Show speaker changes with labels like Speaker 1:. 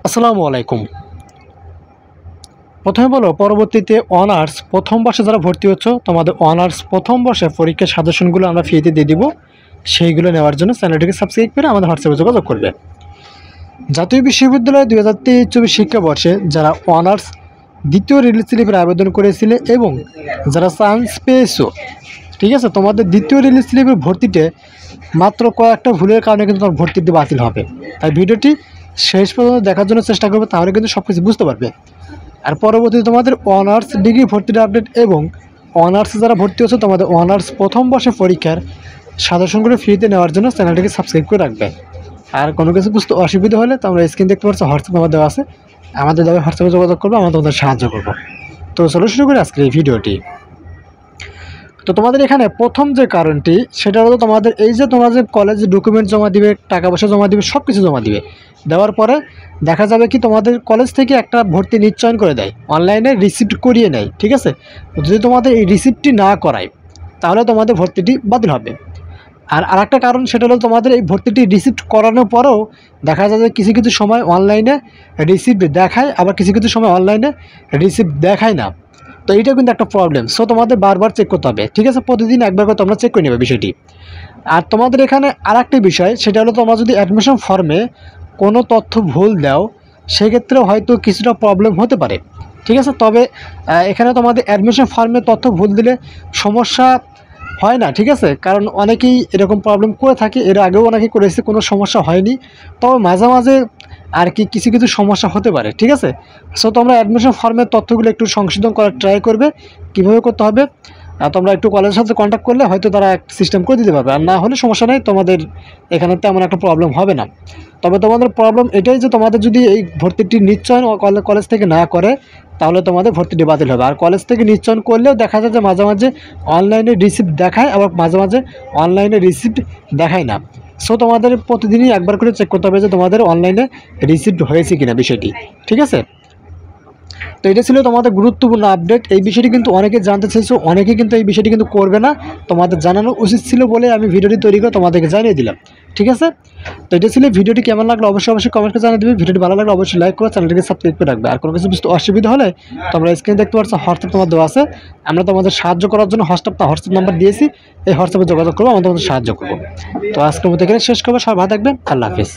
Speaker 1: আসসালামু আলাইকুম। প্রথমে বলো, পরবর্তীতে অনার্স প্রথম বর্ষে যারা ভর্তি হচ্ছ, তোমাদের অনার্স প্রথম বর্ষে পরীক্ষার সাজেশনগুলো আমরা ফ্রিতে দিয়ে দিব। সেইগুলো নেওয়ার জন্য চ্যানেলটিকে সাবস্ক্রাইব করে আমাদের হোয়াটসঅ্যাপে যোগাযোগ করবে। জাতীয় বিশ্ববিদ্যালয় 2023-24 শিক্ষাবর্ষে যারা অনার্স দ্বিতীয় রিলিজ স্লিপের আবেদন করেছিলে এবং যারা চান্স পেয়েছো, ঠিক আছে, তোমাদের দ্বিতীয় রিলিজ স্লিপের ভর্তিতে মাত্র কয়েকটা ভুলের কারণে কিন্তু তোমার ভর্তিটি বাতিল হবে। তাই ভিডিওটি শেষ পর্যন্ত দেখার জন্য চেষ্টা করবে, তাহলে কিন্তু সব কিছু বুঝতে পারবে। আর পরবর্তীতে তোমাদের অনার্স ডিগ্রি ভর্তির আপডেট এবং অনার্সে যারা ভর্তি হচ্ছে তোমাদের অনার্স প্রথম বর্ষে পরীক্ষার সাজেশনগুলো ফ্রিতে নেওয়ার জন্য চ্যানেলটিকে সাবস্ক্রাইব করে রাখবে। আর কোনো কিছু বুঝতে অসুবিধা হলে তোমরা স্ক্রিন দেখতে পাচ্ছ, হোয়াটসঅ্যাপ নাম্বার দেওয়া আছে, আমাদের দেওয়া হোয়াটসঅ্যাপে যোগাযোগ করবে, আমরা তোমাদের সাহায্য করবো। তো চলো শুরু করি আজকের এই ভিডিওটি। তো তোমাদের এখানে প্রথম যে কারণটি সেটা হলো তোমাদের এই যে তোমরা যে কলেজে ডকুমেন্ট জমা দিবে, টাকা পয়সা জমা দিবে, সব কিছু জমা দিবে, দেওয়ার পরে দেখা যাবে কি তোমাদের কলেজ থেকে একটা ভর্তি নিশ্চয়ন করে দেয়, অনলাইনে রিসিপ্ট করিয়ে নেয়, ঠিক আছে। যদি তোমাদের এই রিসিপ্টটি না করায় তাহলে তোমাদের ভর্তিটি বাতিল হবে। আর আরেকটা কারণ সেটা হলো তোমাদের এই ভর্তিটি রিসিপ্ট করানোর পরেও দেখা যায় যে কিছু কিছু সময় অনলাইনে রিসিপ্ট দেখায়, আবার কিছু কিছু সময় অনলাইনে রিসিপ্ট দেখায় না। তো এইটা কিন্তু একটা প্রবলেম। সো তোমাদের বারবার চেক করতে হবে, ঠিক আছে, প্রতিদিন একবার করে তোমরা চেক করে নেবে বিষয়টি। আর তোমাদের এখানে আরেকটি বিষয় সেটা হলো তোমরা যদি অ্যাডমিশন ফর্মে কোনো তথ্য ভুল দাও সেক্ষেত্রে হয়তো কিছুটা প্রবলেম হতে পারে, ঠিক আছে। তবে এখানে তোমাদের অ্যাডমিশন ফর্মে তথ্য ভুল দিলে সমস্যা হয় না, ঠিক আছে, কারণ অনেকেই এরকম প্রবলেম করে থাকে, এর আগেও অনেকেই করেছে, কোনো সমস্যা হয়নি। তবে মাঝে মাঝে আর কি কিছু কিছু সমস্যা হতে পারে, ঠিক আছে। সো তোমরা অ্যাডমিশন ফর্মের তথ্যগুলো একটু সংশোধন করার ট্রাই করবে। কীভাবে করতে হবে তোমরা একটু কলেজের সাথে কন্ট্যাক্ট করলে হয়তো তারা একটা সিস্টেম করে দিতে পারবে, আর না হলে সমস্যা নেই, তোমাদের এখানে তেমন একটা প্রবলেম হবে না। তবে তোমাদের প্রবলেম এটাই যে তোমাদের যদি এই ভর্তিটি নিশ্চয়ন কলেজ থেকে না করে তাহলে তোমাদের ভর্তিটি বাতিল হবে। আর কলেজ থেকে নিশ্চয়ন করলেও দেখা যায় যে মাঝে মাঝে অনলাইনে রিসিপ্ট দেখায়, আবার মাঝে মাঝে অনলাইনে রিসিপ্ট দেখায় না। সো তোমাদের প্রতিদিনই একবার করে চেক করতে হবে যে তোমাদের অনলাইনে রিসিপ্ট হয়েছে কিনা বিষয়টি, ঠিক আছে। তো এটা ছিল তোমাদের গুরুত্বপূর্ণ আপডেট। এই বিষয়টি কিন্তু অনেকে জানতে চাইছো, অনেকে কিন্তু এই বিষয়টি কিন্তু করবে না, তোমাদের জানানো উচিত ছিল বলে আমি ভিডিওটি তৈরি করে তোমাদেরকে জানিয়ে দিলাম, ঠিক আছে। তো এটা ছিল ভিডিওটি, কেমন লাগলো অবশ্যই কমেন্ট করে জানিয়ে দেবে। ভিডিওটি ভালো লাগলে অবশ্যই লাইক করে চ্যানেলটিকে সাবস্ক্রাইব করে রাখবে। আর কোনো কিছু বুঝতে অসুবিধা হলে তোমরা স্ক্রিনে দেখতে পাচ্ছ হোয়াটসঅ্যাপ তোমার দেওয়া আছে, আমরা তোমাদের সাহায্য করার জন্য হোয়াটসঅ্যাপ নাম্বার দিয়েছি, এই হোয়াটসঅ্যাপে যোগাযোগ করবো, আমরা তোমাদের সাহায্য করবো। তো আজকের মতো এখানে শেষ করবো, সবাই ভালো থাকবেন, আল্লাহ হাফিজ।